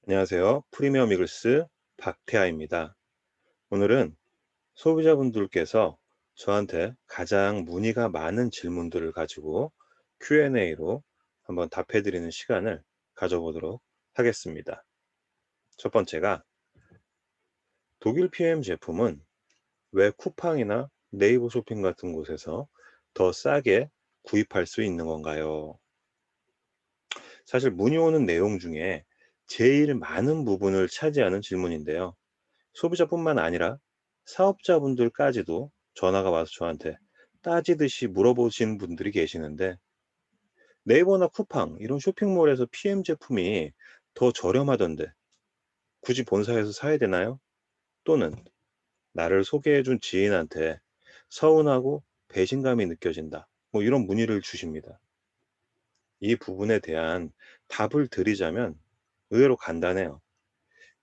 안녕하세요. 프리미엄 이글스 박태하입니다. 오늘은 소비자분들께서 저한테 가장 문의가 많은 질문들을 가지고 Q&A로 한번 답해드리는 시간을 가져보도록 하겠습니다. 첫 번째가 독일 PM 제품은 왜 쿠팡이나 네이버 쇼핑 같은 곳에서 더 싸게 구입할 수 있는 건가요? 사실 문의 오는 내용 중에 제일 많은 부분을 차지하는 질문인데요. 소비자뿐만 아니라 사업자분들까지도 전화가 와서 저한테 따지듯이 물어보시는 분들이 계시는데, 네이버나 쿠팡 이런 쇼핑몰에서 PM 제품이 더 저렴하던데 굳이 본사에서 사야 되나요? 또는 나를 소개해준 지인한테 서운하고 배신감이 느껴진다, 뭐 이런 문의를 주십니다. 이 부분에 대한 답을 드리자면 의외로 간단해요.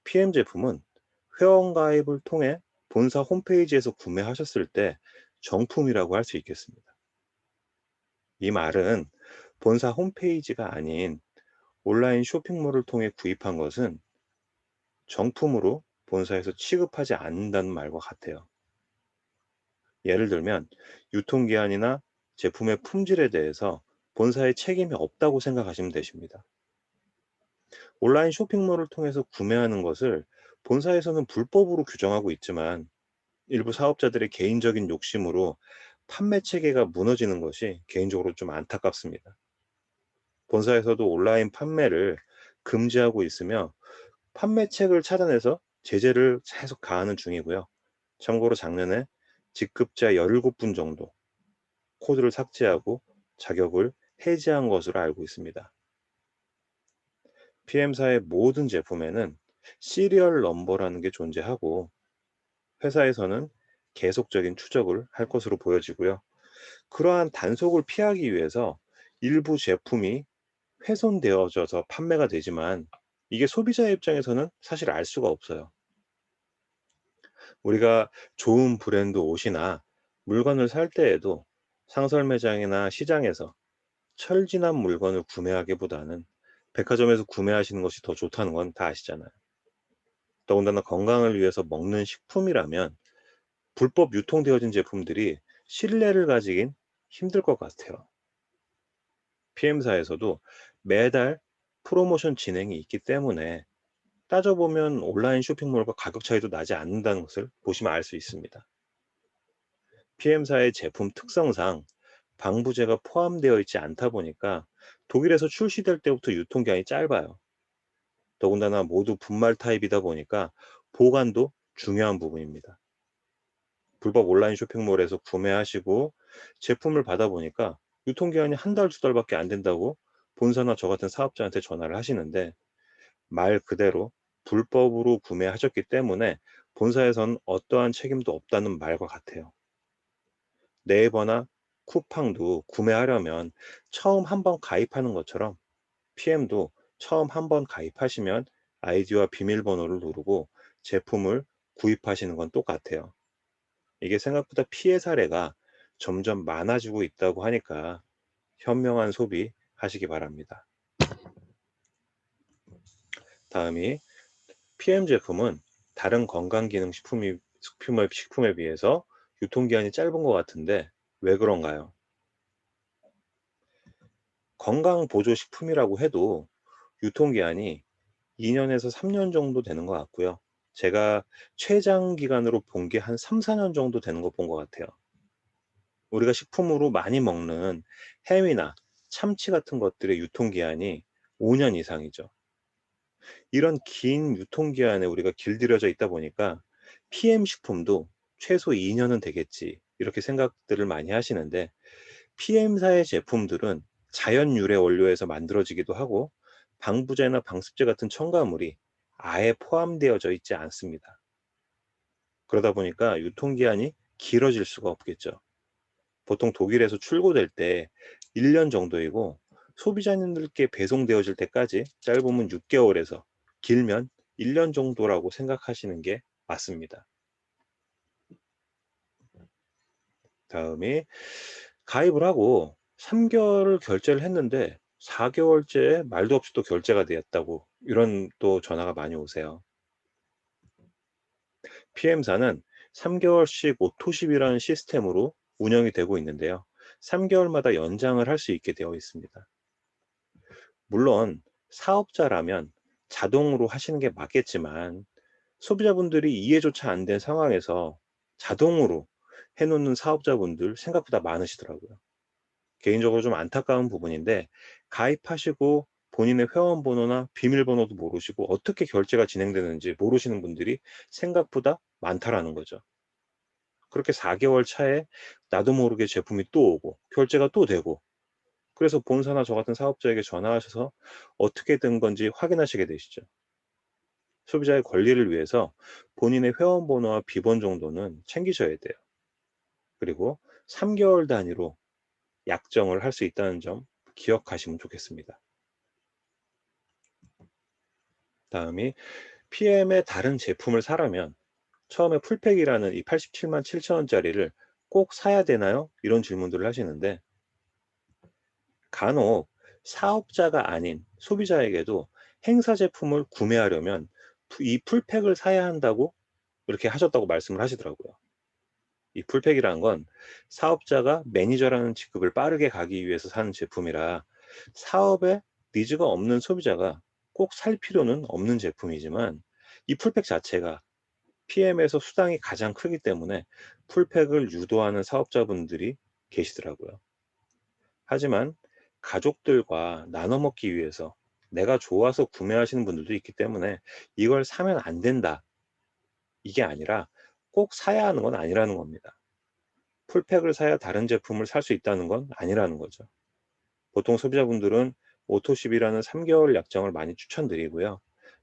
PM 제품은 회원가입을 통해 본사 홈페이지에서 구매하셨을 때 정품이라고 할 수 있겠습니다. 이 말은 본사 홈페이지가 아닌 온라인 쇼핑몰을 통해 구입한 것은 정품으로 본사에서 취급하지 않는다는 말과 같아요. 예를 들면 유통기한이나 제품의 품질에 대해서 본사의 책임이 없다고 생각하시면 되십니다. 온라인 쇼핑몰을 통해서 구매하는 것을 본사에서는 불법으로 규정하고 있지만, 일부 사업자들의 개인적인 욕심으로 판매 체계가 무너지는 것이 개인적으로 좀 안타깝습니다. 본사에서도 온라인 판매를 금지하고 있으며 판매책을 찾아내서 제재를 계속 가하는 중이고요. 참고로 작년에 직급자 17분 정도 코드를 삭제하고 자격을 해지한 것으로 알고 있습니다. PM사의 모든 제품에는 시리얼 넘버라는 게 존재하고, 회사에서는 계속적인 추적을 할 것으로 보여지고요. 그러한 단속을 피하기 위해서 일부 제품이 훼손되어져서 판매가 되지만, 이게 소비자의 입장에서는 사실 알 수가 없어요. 우리가 좋은 브랜드 옷이나 물건을 살 때에도 상설 매장이나 시장에서 철진한 물건을 구매하기보다는 백화점에서 구매하시는 것이 더 좋다는 건 다 아시잖아요. 더군다나 건강을 위해서 먹는 식품이라면 불법 유통되어진 제품들이 신뢰를 가지긴 힘들 것 같아요. PM사에서도 매달 프로모션 진행이 있기 때문에 따져보면 온라인 쇼핑몰과 가격 차이도 나지 않는다는 것을 보시면 알 수 있습니다. PM사의 제품 특성상 방부제가 포함되어 있지 않다 보니까 독일에서 출시될 때부터 유통기한이 짧아요. 더군다나 모두 분말 타입이다 보니까 보관도 중요한 부분입니다. 불법 온라인 쇼핑몰에서 구매하시고 제품을 받아보니까 유통기한이 한 달, 두 달밖에 안 된다고 본사나 저 같은 사업자한테 전화를 하시는데, 말 그대로 불법으로 구매하셨기 때문에 본사에선 어떠한 책임도 없다는 말과 같아요. 네이버나 쿠팡도 구매하려면 처음 한번 가입하는 것처럼 PM도 처음 한번 가입하시면 아이디와 비밀번호를 누르고 제품을 구입하시는 건 똑같아요. 이게 생각보다 피해 사례가 점점 많아지고 있다고 하니까 현명한 소비 하시기 바랍니다. 다음이 PM 제품은 다른 식품에 비해서 유통기한이 짧은 것 같은데 왜 그런가요? 건강보조식품이라고 해도 유통기한이 2년에서 3년 정도 되는 것 같고요. 제가 최장 기간으로 본 게 한 3, 4년 정도 되는 거 본 것 같아요. 우리가 식품으로 많이 먹는 햄이나 참치 같은 것들의 유통기한이 5년 이상이죠. 이런 긴 유통기한에 우리가 길들여져 있다 보니까 PM 식품도 최소 2년은 되겠지, 이렇게 생각들을 많이 하시는데, PM사의 제품들은 자연 유래 원료에서 만들어지기도 하고 방부제나 방습제 같은 첨가물이 아예 포함되어져 있지 않습니다. 그러다 보니까 유통기한이 길어질 수가 없겠죠. 보통 독일에서 출고될 때 1년 정도이고, 소비자님들께 배송되어질 때까지 짧으면 6개월에서 길면 1년 정도라고 생각하시는 게 맞습니다. 다음이 가입을 하고 3개월을 결제를 했는데 4개월째 말도 없이 또 결제가 되었다고 이런 또 전화가 많이 오세요. PM사는 3개월씩 오토십이라는 시스템으로 운영이 되고 있는데요. 3개월마다 연장을 할 수 있게 되어 있습니다. 물론 사업자라면 자동으로 하시는 게 맞겠지만 소비자분들이 이해조차 안 된 상황에서 자동으로 해 놓는 사업자분들 생각보다 많으시더라고요. 개인적으로 좀 안타까운 부분인데 가입하시고 본인의 회원번호나 비밀번호도 모르시고 어떻게 결제가 진행되는지 모르시는 분들이 생각보다 많다라는 거죠. 그렇게 4개월 차에 나도 모르게 제품이 또 오고 결제가 또 되고 그래서 본사나 저 같은 사업자에게 전화하셔서 어떻게 된 건지 확인하시게 되시죠. 소비자의 권리를 위해서 본인의 회원번호와 비번 정도는 챙기셔야 돼요. 그리고 3개월 단위로 약정을 할 수 있다는 점 기억하시면 좋겠습니다. 다음이 PM의 다른 제품을 사려면 처음에 풀팩이라는 이 87만 7천 원짜리를 꼭 사야 되나요? 이런 질문들을 하시는데 간혹 사업자가 아닌 소비자에게도 행사 제품을 구매하려면 이 풀팩을 사야 한다고 이렇게 하셨다고 말씀을 하시더라고요. 이 풀팩이라는 건 사업자가 매니저라는 직급을 빠르게 가기 위해서 사는 제품이라 사업에 니즈가 없는 소비자가 꼭 살 필요는 없는 제품이지만 이 풀팩 자체가 PM에서 수당이 가장 크기 때문에 풀팩을 유도하는 사업자분들이 계시더라고요. 하지만 가족들과 나눠 먹기 위해서 내가 좋아서 구매하시는 분들도 있기 때문에 이걸 사면 안 된다. 이게 아니라 꼭 사야 하는 건 아니라는 겁니다. 풀팩을 사야 다른 제품을 살 수 있다는 건 아니라는 거죠. 보통 소비자분들은 오토십이라는 3개월 약정을 많이 추천드리고요.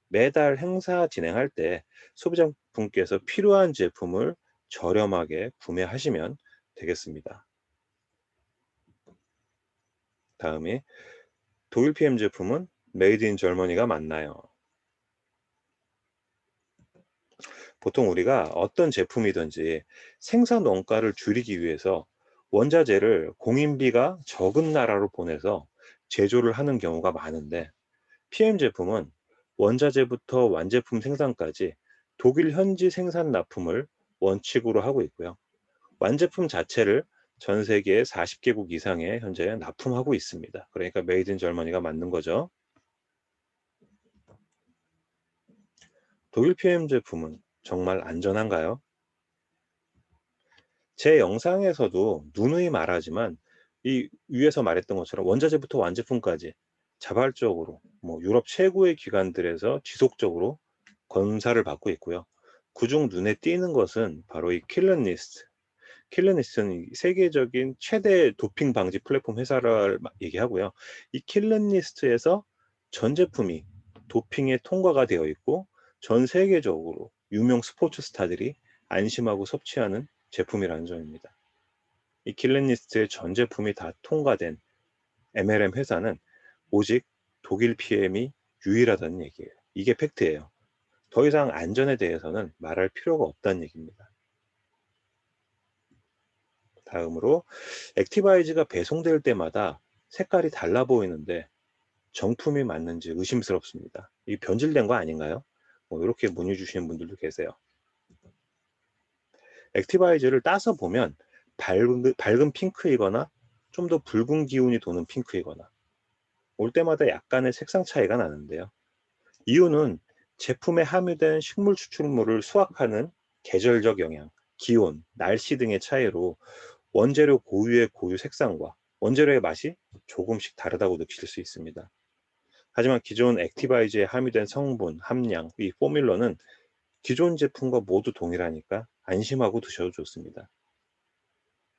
매달 행사 진행할 때 소비자분께서 필요한 제품을 저렴하게 구매하시면 되겠습니다. 다음이 독일 PM 제품은 메이드 인 절머니가 맞나요? 보통 우리가 어떤 제품이든지 생산 원가를 줄이기 위해서 원자재를 공인비가 적은 나라로 보내서 제조를 하는 경우가 많은데 PM 제품은 원자재부터 완제품 생산까지 독일 현지 생산 납품을 원칙으로 하고 있고요. 완제품 자체를 전 세계 40개국 이상에 현재 납품하고 있습니다. 그러니까 메이드 인 절머니가 맞는 거죠. 독일 PM 제품은 정말 안전한가요? 제 영상에서도 누누이 말하지만 이 위에서 말했던 것처럼 원자재부터 완제품까지 자발적으로 유럽 최고의 기관들에서 지속적으로 검사를 받고 있고요. 그중 눈에 띄는 것은 바로 이 킬러니스트. 킬러니스트는 이 세계적인 최대 도핑 방지 플랫폼 회사를 얘기하고요. 이 킬러니스트에서 전 제품이 도핑에 통과가 되어 있고 전 세계적으로 유명 스포츠 스타들이 안심하고 섭취하는 제품이라는 점입니다. 이 킬러니스트의 전 제품이 다 통과된 MLM 회사는 오직 독일 PM이 유일하다는 얘기예요. 이게 팩트예요. 더 이상 안전에 대해서는 말할 필요가 없다는 얘기입니다. 다음으로 액티바이즈가 배송될 때마다 색깔이 달라 보이는데 정품이 맞는지 의심스럽습니다. 이 변질된 거 아닌가요? 이렇게 문의 주시는 분들도 계세요. 액티바이즈를 따서 보면 밝은 핑크이거나 좀 더 붉은 기운이 도는 핑크이거나 올 때마다 약간의 색상 차이가 나는데요. 이유는 제품에 함유된 식물 추출물을 수확하는 계절적 영향, 기온, 날씨 등의 차이로 원재료 고유의 고유 색상과 원재료의 맛이 조금씩 다르다고 느끼실 수 있습니다. 하지만 기존 액티바이즈에 함유된 성분, 함량, 이 포뮬러는 기존 제품과 모두 동일하니까 안심하고 드셔도 좋습니다.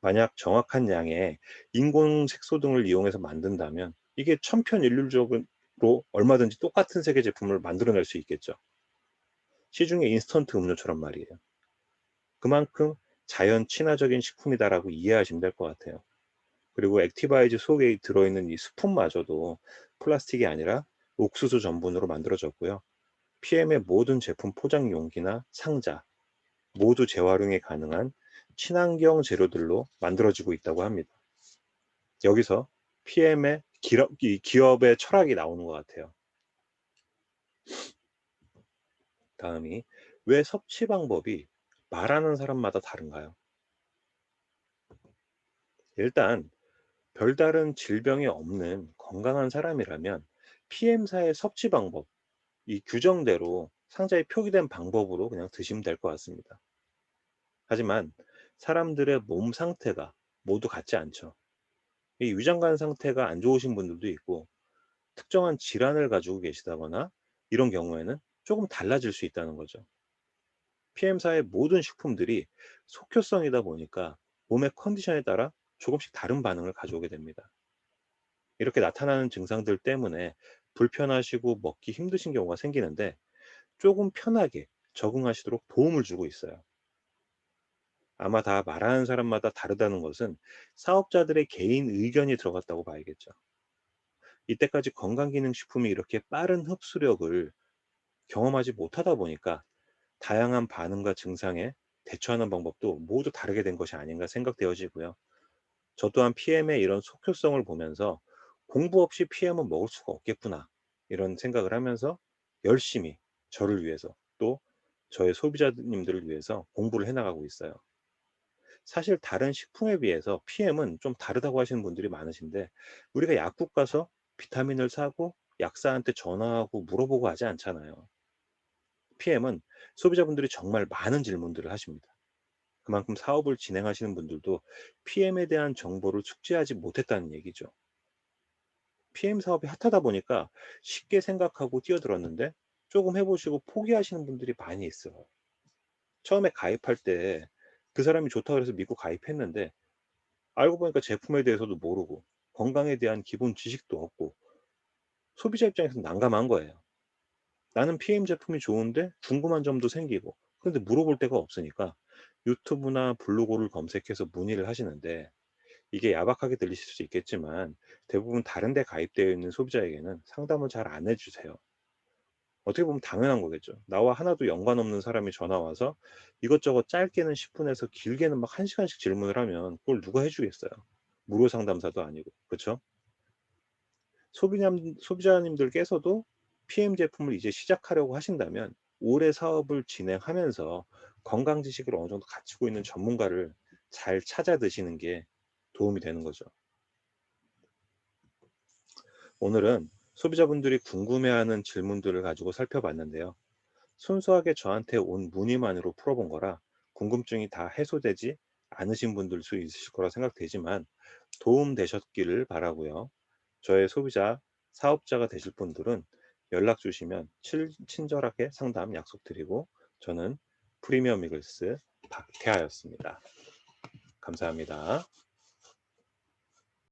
만약 정확한 양의 인공 색소 등을 이용해서 만든다면 이게 천편일률적으로 얼마든지 똑같은 색의 제품을 만들어낼 수 있겠죠. 시중의 인스턴트 음료처럼 말이에요. 그만큼 자연 친화적인 식품이다라고 이해하시면 될 것 같아요. 그리고 액티바이즈 속에 들어있는 이 스푼마저도 플라스틱이 아니라 옥수수 전분으로 만들어졌고요. PM의 모든 제품 포장 용기나 상자 모두 재활용이 가능한 친환경 재료들로 만들어지고 있다고 합니다. 여기서 PM의 이 기업의 철학이 나오는 것 같아요. 다음이 왜 섭취 방법이 말하는 사람마다 다른가요? 일단 별다른 질병이 없는 건강한 사람이라면 PM사의 섭취 방법, 이 규정대로 상자에 표기된 방법으로 그냥 드시면 될 것 같습니다. 하지만 사람들의 몸 상태가 모두 같지 않죠. 이 위장관 상태가 안 좋으신 분들도 있고 특정한 질환을 가지고 계시다거나 이런 경우에는 조금 달라질 수 있다는 거죠. PM사의 모든 식품들이 속효성이다 보니까 몸의 컨디션에 따라 조금씩 다른 반응을 가져오게 됩니다. 이렇게 나타나는 증상들 때문에 불편하시고 먹기 힘드신 경우가 생기는데 조금 편하게 적응하시도록 도움을 주고 있어요. 아마 다 말하는 사람마다 다르다는 것은 사업자들의 개인 의견이 들어갔다고 봐야겠죠. 이때까지 건강기능식품이 이렇게 빠른 흡수력을 경험하지 못하다 보니까 다양한 반응과 증상에 대처하는 방법도 모두 다르게 된 것이 아닌가 생각되어지고요. 저 또한 PM의 이런 속효성을 보면서 공부 없이 PM은 먹을 수가 없겠구나. 이런 생각을 하면서 열심히 저를 위해서 또 저의 소비자님들을 위해서 공부를 해나가고 있어요. 사실 다른 식품에 비해서 PM은 좀 다르다고 하시는 분들이 많으신데 우리가 약국 가서 비타민을 사고 약사한테 전화하고 물어보고 하지 않잖아요. PM은 소비자분들이 정말 많은 질문들을 하십니다. 그만큼 사업을 진행하시는 분들도 PM에 대한 정보를 축지하지 못했다는 얘기죠. PM 사업이 핫하다 보니까 쉽게 생각하고 뛰어들었는데 조금 해보시고 포기하시는 분들이 많이 있어요. 처음에 가입할 때 그 사람이 좋다고 해서 믿고 가입했는데 알고 보니까 제품에 대해서도 모르고 건강에 대한 기본 지식도 없고 소비자 입장에서 난감한 거예요. 나는 PM 제품이 좋은데 궁금한 점도 생기고 그런데 물어볼 데가 없으니까 유튜브나 블로그를 검색해서 문의를 하시는데 이게 야박하게 들리실 수 있겠지만 대부분 다른 데 가입되어 있는 소비자에게는 상담을 잘 안 해주세요. 어떻게 보면 당연한 거겠죠. 나와 하나도 연관 없는 사람이 전화 와서 이것저것 짧게는 10분에서 길게는 막 1시간씩 질문을 하면 그걸 누가 해주겠어요. 무료 상담사도 아니고. 그쵸? 소비자님들께서도 PM 제품을 이제 시작하려고 하신다면 오래 사업을 진행하면서 건강 지식을 어느 정도 갖추고 있는 전문가를 잘 찾아 드시는 게 도움이 되는 거죠. 오늘은 소비자분들이 궁금해하는 질문들을 가지고 살펴봤는데요. 순수하게 저한테 온 문의만으로 풀어본 거라 궁금증이 다 해소되지 않으신 분들 수 있으실 거라 생각되지만 도움 되셨기를 바라고요. 저의 소비자, 사업자가 되실 분들은 연락 주시면 친절하게 상담 약속드리고 저는 프리미엄 이글스 박태하였습니다. 감사합니다.